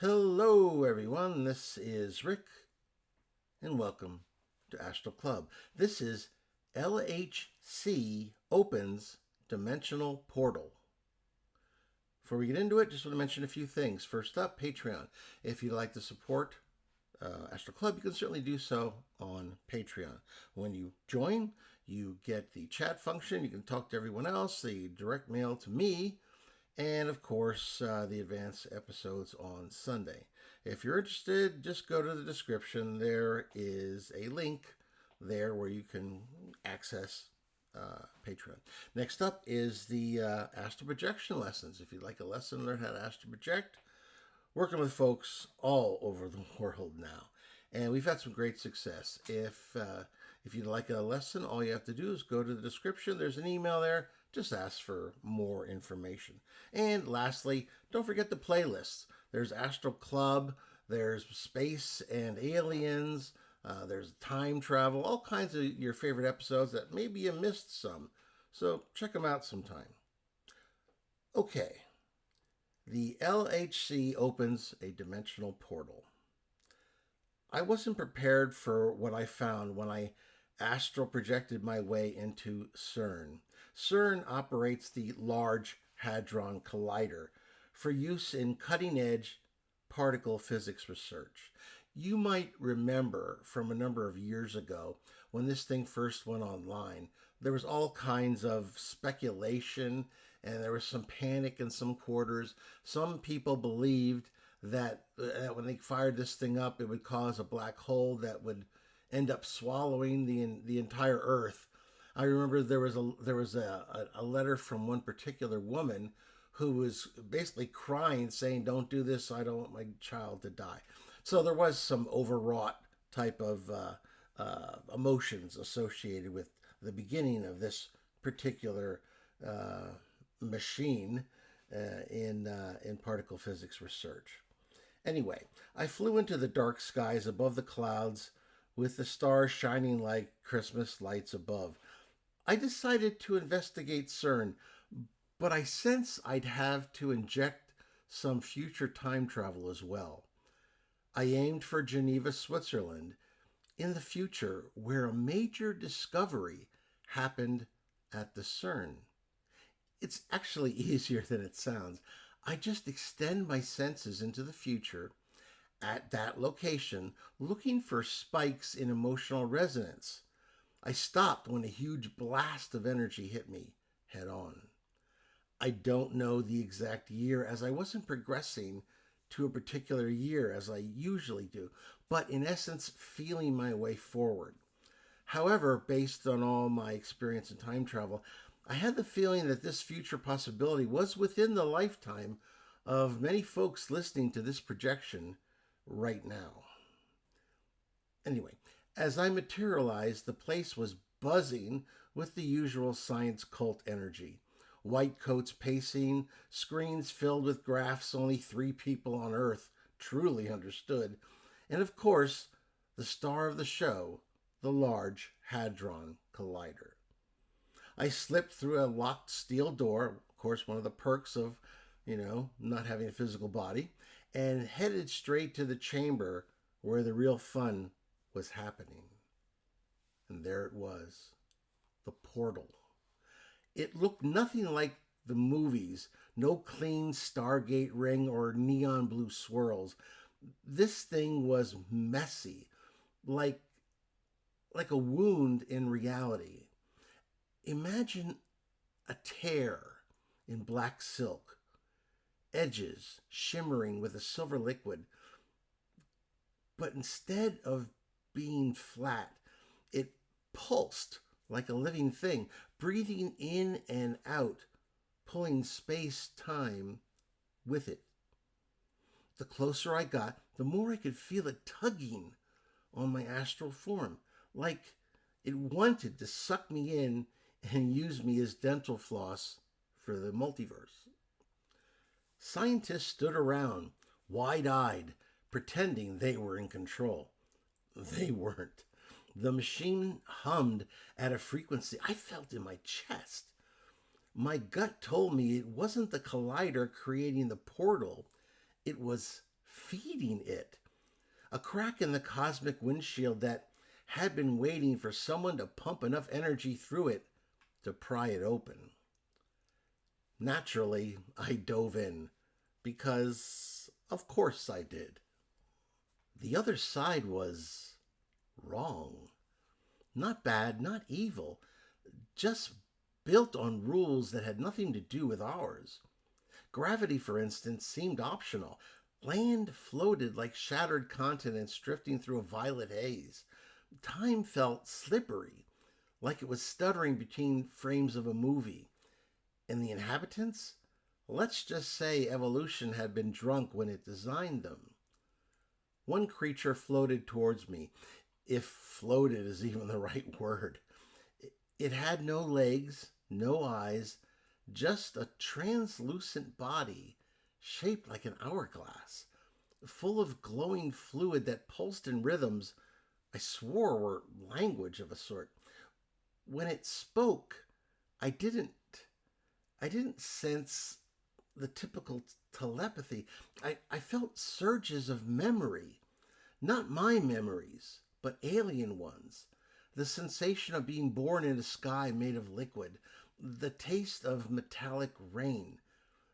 Hello, everyone. This is Rick, and welcome to Astral Club. This is LHC Opens Dimensional Portal. Before we get into it, just want to mention a few things. First up, Patreon. If you'd like to support Astral Club, you can certainly do so on Patreon. When you join, you get the chat function. You can talk to everyone else, the direct mail to me, and of course, the advanced episodes on Sunday. If you're interested, just go to the description. There is a link there where you can access Patreon. Next up is the astral projection lessons. If you'd like a lesson, learn how to astral project, working with folks all over the world now. And we've had some great success. If you'd like a lesson, all you have to do is go to the description. There's an email there. Just ask for more information. And lastly, don't forget the playlists. There's Astral Club, there's Space and Aliens, there's Time Travel, all kinds of your favorite episodes that maybe you missed some. So check them out sometime. Okay, the LHC opens a dimensional portal. I wasn't prepared for what I found when I astral projected my way into CERN. CERN operates the Large Hadron Collider for use in cutting edge particle physics research. You might remember from a number of years ago when this thing first went online, there was all kinds of speculation and there was some panic in some quarters. Some people believed that when they fired this thing up, it would cause a black hole that would end up swallowing the entire Earth. I remember there was a letter from one particular woman who was basically crying, saying, "Don't do this. I don't want my child to die." So there was some overwrought type of emotions associated with the beginning of this particular machine in particle physics research. Anyway, I flew into the dark skies above the clouds with the stars shining like Christmas lights above. I decided to investigate CERN, but I sense I'd have to inject some future time travel as well. I aimed for Geneva, Switzerland, in the future where a major discovery happened at the CERN. It's actually easier than it sounds. I just extend my senses into the future at that location, looking for spikes in emotional resonance. I stopped when a huge blast of energy hit me head on. I don't know the exact year as I wasn't progressing to a particular year as I usually do, but in essence, feeling my way forward. However, based on all my experience in time travel, I had the feeling that this future possibility was within the lifetime of many folks listening to this projection right now. Anyway, as I materialized, the place was buzzing with the usual science cult energy. White coats pacing, screens filled with graphs only 3 people on Earth truly understood, and of course, the star of the show, the Large Hadron Collider. I slipped through a locked steel door, of course, one of the perks of, not having a physical body, and headed straight to the chamber where the real fun was happening. And there it was, the portal. It looked nothing like the movies, no clean Stargate ring or neon blue swirls. This thing was messy, like a wound in reality. Imagine a tear in black silk, edges shimmering with a silver liquid, but instead of being flat, it pulsed like a living thing, breathing in and out, pulling space-time with it. The closer I got, the more I could feel it tugging on my astral form, like it wanted to suck me in and use me as dental floss for the multiverse. Scientists stood around, wide-eyed, pretending they were in control. They weren't. The machine hummed at a frequency I felt in my chest. My gut told me it wasn't the collider creating the portal, it was feeding it. A crack in the cosmic windshield that had been waiting for someone to pump enough energy through it to pry it open. Naturally, I dove in, because of course I did. The other side was wrong. Not bad, not evil, just built on rules that had nothing to do with ours. Gravity, for instance, seemed optional. Land floated like shattered continents drifting through a violet haze. Time felt slippery, like it was stuttering between frames of a movie. And the inhabitants? Let's just say evolution had been drunk when it designed them. One creature floated towards me, if floated is even the right word. It had no legs, no eyes, just a translucent body shaped like an hourglass, full of glowing fluid that pulsed in rhythms I swore were language of a sort. When it spoke, I didn't sense the typical telepathy. I felt surges of memory, not my memories, but alien ones. The sensation of being born in a sky made of liquid, the taste of metallic rain,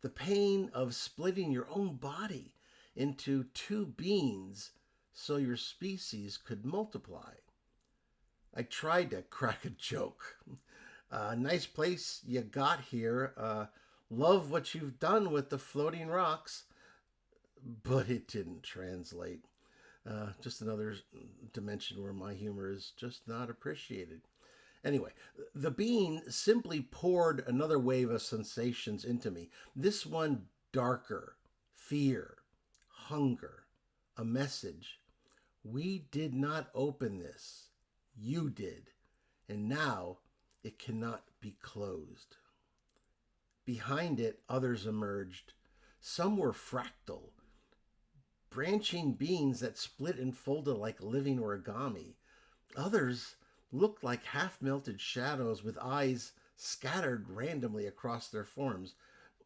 the pain of splitting your own body into two beings so your species could multiply. I tried to crack a joke. Nice place you got here. Love what you've done with the floating rocks. But it didn't translate. Just another dimension where my humor is just not appreciated. Anyway, the being simply poured another wave of sensations into me. This one darker, fear, hunger, a message. We did not open this. You did. And now it cannot be closed. Behind it, others emerged. Some were fractal, branching beings that split and folded like living origami. Others looked like half-melted shadows with eyes scattered randomly across their forms.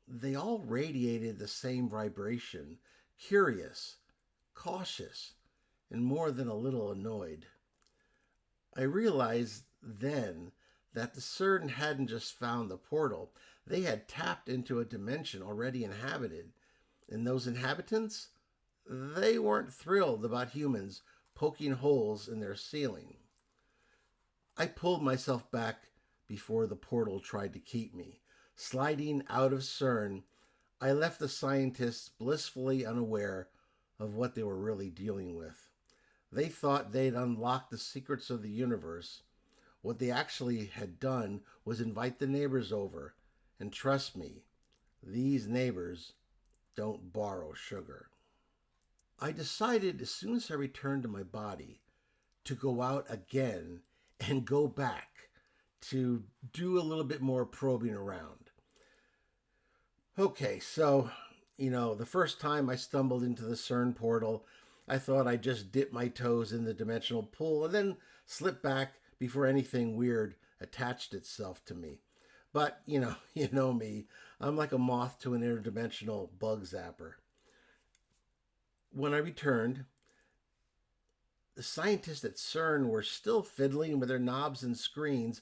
They all radiated the same vibration, curious, cautious, and more than a little annoyed. I realized then that the CERN hadn't just found the portal. They had tapped into a dimension already inhabited. And those inhabitants? They weren't thrilled about humans poking holes in their ceiling. I pulled myself back before the portal tried to keep me. Sliding out of CERN, I left the scientists blissfully unaware of what they were really dealing with. They thought they'd unlocked the secrets of the universe. What they actually had done was invite the neighbors over. And trust me, these neighbors don't borrow sugar. I decided as soon as I returned to my body to go out again and go back to do a little bit more probing around. Okay, so, the first time I stumbled into the CERN portal, I thought I'd just dip my toes in the dimensional pool and then slip back before anything weird attached itself to me. But, you know me, I'm like a moth to an interdimensional bug zapper. When I returned, the scientists at CERN were still fiddling with their knobs and screens,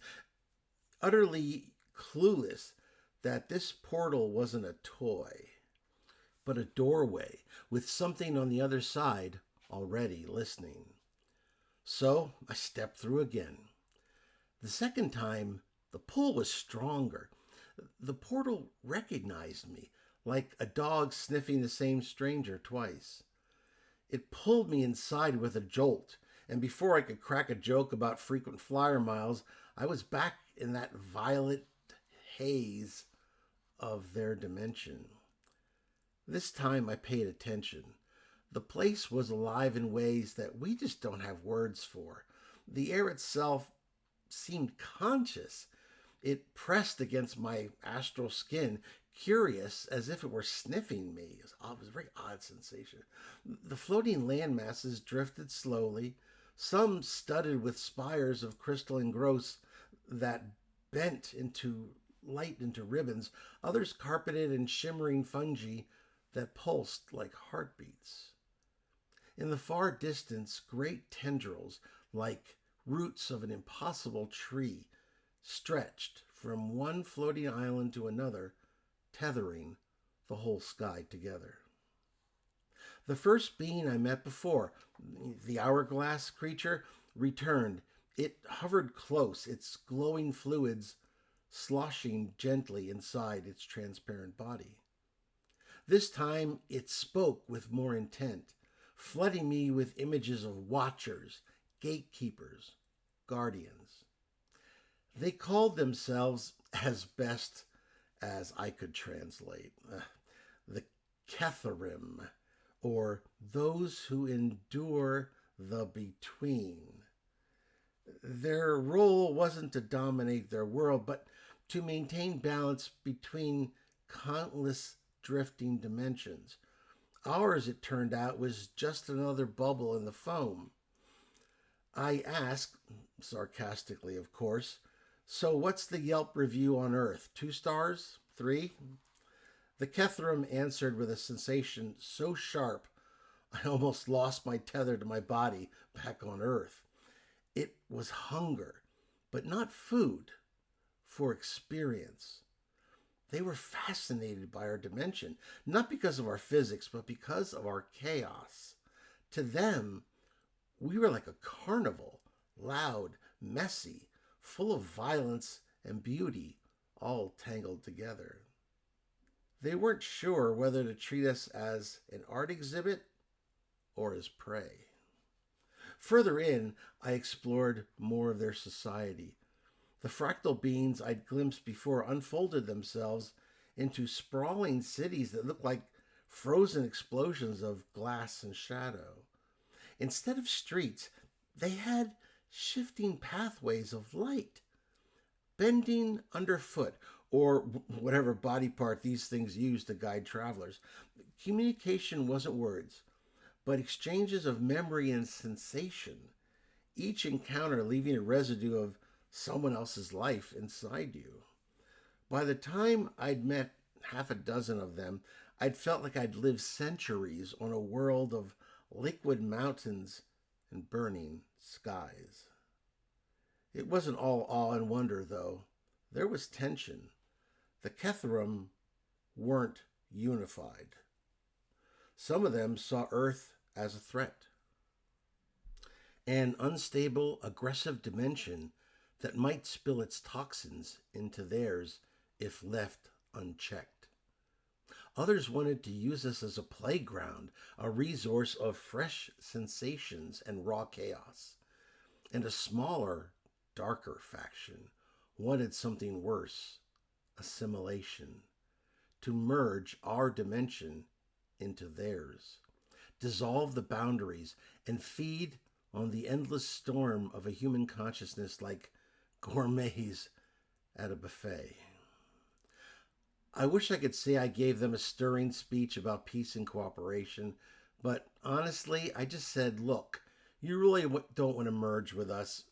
utterly clueless that this portal wasn't a toy, but a doorway with something on the other side already listening. So I stepped through again. The second time, the pull was stronger. The portal recognized me, like a dog sniffing the same stranger twice. It pulled me inside with a jolt, and before I could crack a joke about frequent flyer miles, I was back in that violet haze of their dimension. This time I paid attention. The place was alive in ways that we just don't have words for. The air itself seemed conscious. It pressed against my astral skin, curious, as if it were sniffing me. It was a very odd sensation. The floating land masses drifted slowly, some studded with spires of crystalline growths that bent into ribbons, others carpeted in shimmering fungi that pulsed like heartbeats. In the far distance, great tendrils, like roots of an impossible tree, stretched from one floating island to another, tethering the whole sky together. The first being I met before, the hourglass creature, returned. It hovered close, its glowing fluids sloshing gently inside its transparent body. This time it spoke with more intent, flooding me with images of watchers, gatekeepers, guardians. They called themselves, as best as I could translate, the Ketharim, or those who endure the between. Their role wasn't to dominate their world, but to maintain balance between countless drifting dimensions. Ours, it turned out, was just another bubble in the foam. I asked, sarcastically of course, so what's the Yelp review on Earth? 2 stars? 3? The Ketharim answered with a sensation so sharp I almost lost my tether to my body back on Earth. It was hunger, but not food, for experience. They were fascinated by our dimension, not because of our physics, but because of our chaos. To them, we were like a carnival, loud, messy, full of violence and beauty, all tangled together. They weren't sure whether to treat us as an art exhibit or as prey. Further in, I explored more of their society. The fractal beings I'd glimpsed before unfolded themselves into sprawling cities that looked like frozen explosions of glass and shadow. Instead of streets, they had shifting pathways of light, bending underfoot, or whatever body part these things use to guide travelers. Communication wasn't words, but exchanges of memory and sensation, each encounter leaving a residue of someone else's life inside you. By the time I'd met half a dozen of them, I'd felt like I'd lived centuries on a world of liquid mountains and burning skies. It wasn't all awe and wonder, though. There was tension. The Ketharim weren't unified. Some of them saw Earth as a threat, an unstable, aggressive dimension that might spill its toxins into theirs if left unchecked. Others wanted to use us as a playground, a resource of fresh sensations and raw chaos. And a smaller, darker faction wanted something worse, assimilation, to merge our dimension into theirs, dissolve the boundaries, and feed on the endless storm of a human consciousness like gourmets at a buffet. I wish I could say I gave them a stirring speech about peace and cooperation, but honestly, I just said, look, you really don't want to merge with us.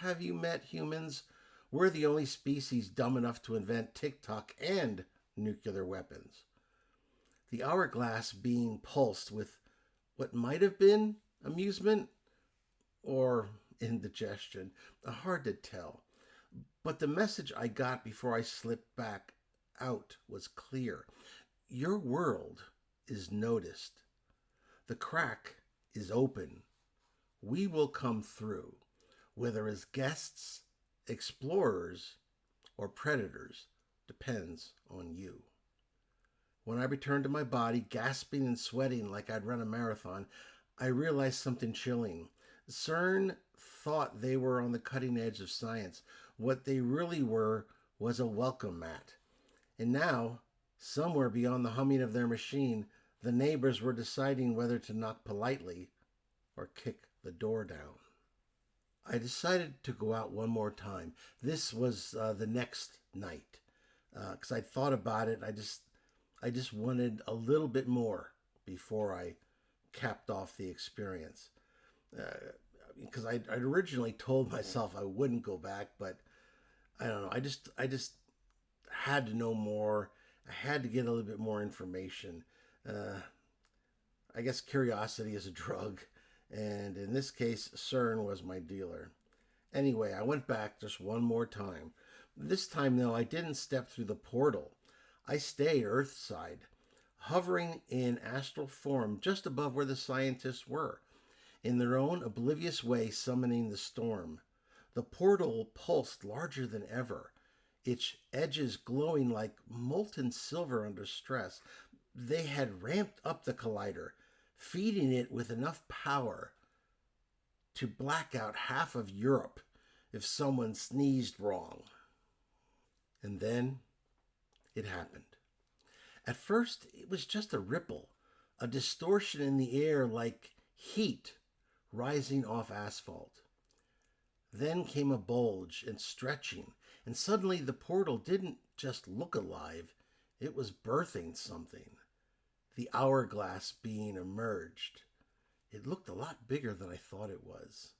Have you met humans? We're the only species dumb enough to invent TikTok and nuclear weapons. The hourglass being pulsed with what might have been amusement or indigestion. Hard to tell. But the message I got before I slipped back out was clear. Your world is noticed. The crack is open. We will come through, whether as guests, explorers, or predators, depends on you. When I returned to my body, gasping and sweating like I'd run a marathon, I realized something chilling. CERN thought they were on the cutting edge of science. What they really were was a welcome mat. And now, somewhere beyond the humming of their machine, the neighbors were deciding whether to knock politely or kick the door down. I decided to go out one more time. This was the next night, because I thought about it. I just wanted a little bit more before I capped off the experience. Because I'd originally told myself I wouldn't go back, but I don't know. I just had to know more. I had to get a little bit more information. I guess curiosity is a drug, and in this case, CERN was my dealer. Anyway, I went back just one more time. This time, though, I didn't step through the portal. I stayed Earthside, hovering in astral form just above where the scientists were, in their own oblivious way summoning the storm. The portal pulsed larger than ever, its edges glowing like molten silver under stress. They had ramped up the collider, feeding it with enough power to black out half of Europe if someone sneezed wrong. And then it happened. At first, it was just a ripple, a distortion in the air like heat rising off asphalt. Then came a bulge and stretching, and suddenly the portal didn't just look alive, it was birthing something. The hourglass being emerged. It looked a lot bigger than I thought it was.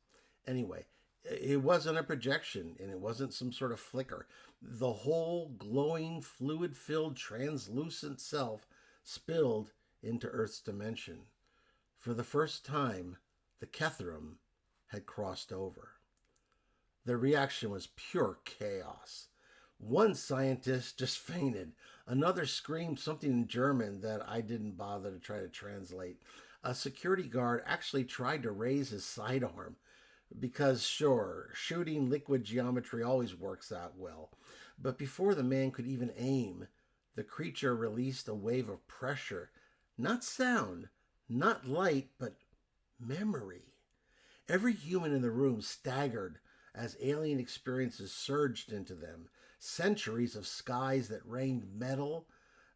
Anyway, it wasn't a projection, and it wasn't some sort of flicker. The whole glowing, fluid-filled, translucent self spilled into Earth's dimension. For the first time, the Ketharum had crossed over. The reaction was pure chaos. One scientist just fainted. Another screamed something in German that I didn't bother to try to translate. A security guard actually tried to raise his sidearm because, sure, shooting liquid geometry always works out well. But before the man could even aim, the creature released a wave of pressure. Not sound, not light, but memory. Every human in the room staggered as alien experiences surged into them. Centuries of skies that rained metal,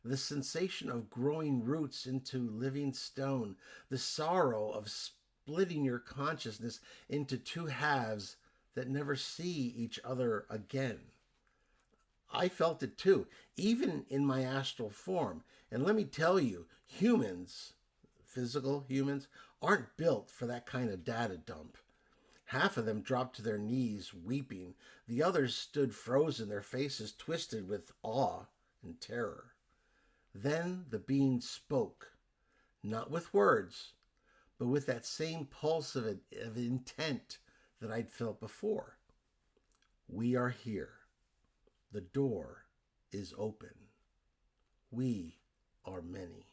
the sensation of growing roots into living stone, the sorrow of splitting your consciousness into two halves that never see each other again. I felt it too, even in my astral form. And let me tell you, humans, physical humans, aren't built for that kind of data dump. Half of them dropped to their knees, weeping. The others stood frozen, their faces twisted with awe and terror. Then the being spoke, not with words, but with that same pulse of intent that I'd felt before. We are here. The door is open. We are many.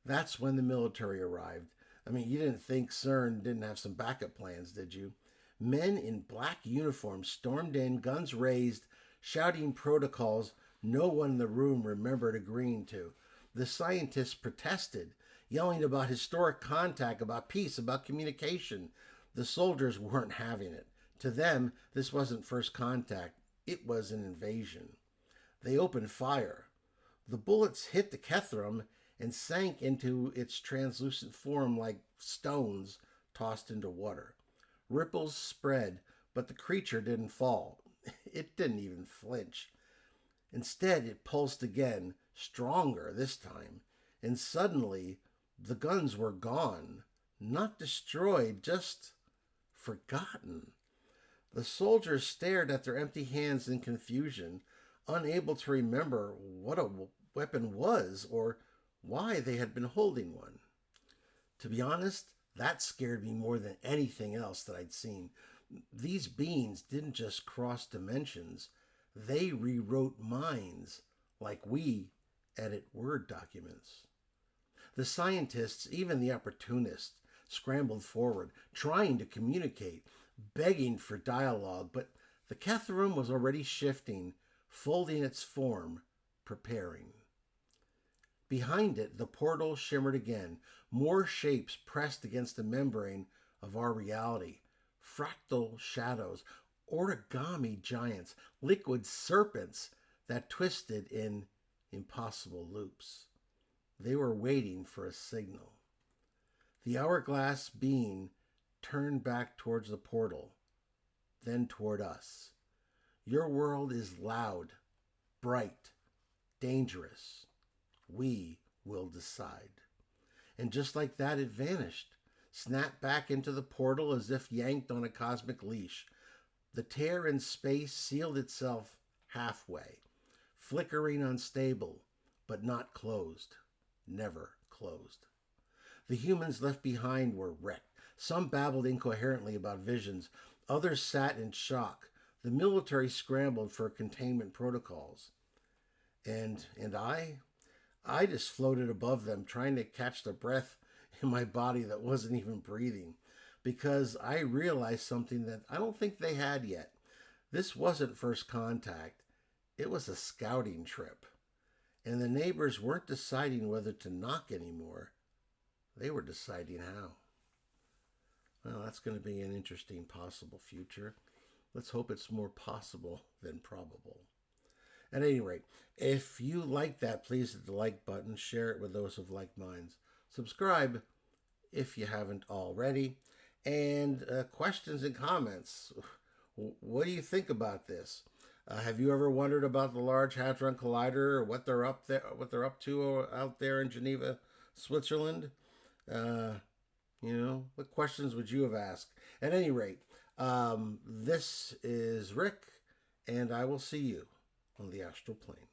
That's when the military arrived. I mean, you didn't think CERN didn't have some backup plans, did you? Men in black uniforms stormed in, guns raised, shouting protocols no one in the room remembered agreeing to. The scientists protested, yelling about historic contact, about peace, about communication. The soldiers weren't having it. To them, this wasn't first contact. It was an invasion. They opened fire. The bullets hit the Ketharum and sank into its translucent form like stones tossed into water. Ripples spread, but the creature didn't fall. It didn't even flinch. Instead, it pulsed again, stronger this time, and suddenly the guns were gone. Not destroyed, just forgotten. The soldiers stared at their empty hands in confusion, unable to remember what a weapon was or why they had been holding one. To be honest, that scared me more than anything else that I'd seen. These beings didn't just cross dimensions, they rewrote minds like we edit Word documents. The scientists, even the opportunists, scrambled forward, trying to communicate, begging for dialogue, but the Ketharum was already shifting, folding its form, preparing. Behind it, the portal shimmered again. More shapes pressed against the membrane of our reality. Fractal shadows, origami giants, liquid serpents that twisted in impossible loops. They were waiting for a signal. The hourglass being turned back towards the portal, then toward us. Your world is loud, bright, dangerous. We will decide. And just like that, it vanished, snapped back into the portal as if yanked on a cosmic leash. The tear in space sealed itself halfway, flickering unstable, but not closed, never closed. The humans left behind were wrecked. Some babbled incoherently about visions, others sat in shock. The military scrambled for containment protocols. And I just floated above them, trying to catch the breath in my body that wasn't even breathing, because I realized something that I don't think they had yet. This wasn't first contact, it was a scouting trip. And the neighbors weren't deciding whether to knock anymore, they were deciding how. Well, that's going to be an interesting possible future. Let's hope it's more possible than probable. At any rate, if you like that, please hit the like button, share it with those of like minds. Subscribe if you haven't already. And questions and comments. What do you think about this? Have you ever wondered about the Large Hadron Collider, or what they're up to out there in Geneva, Switzerland? What questions would you have asked? At any rate, this is Rick, and I will see you on the astral plane.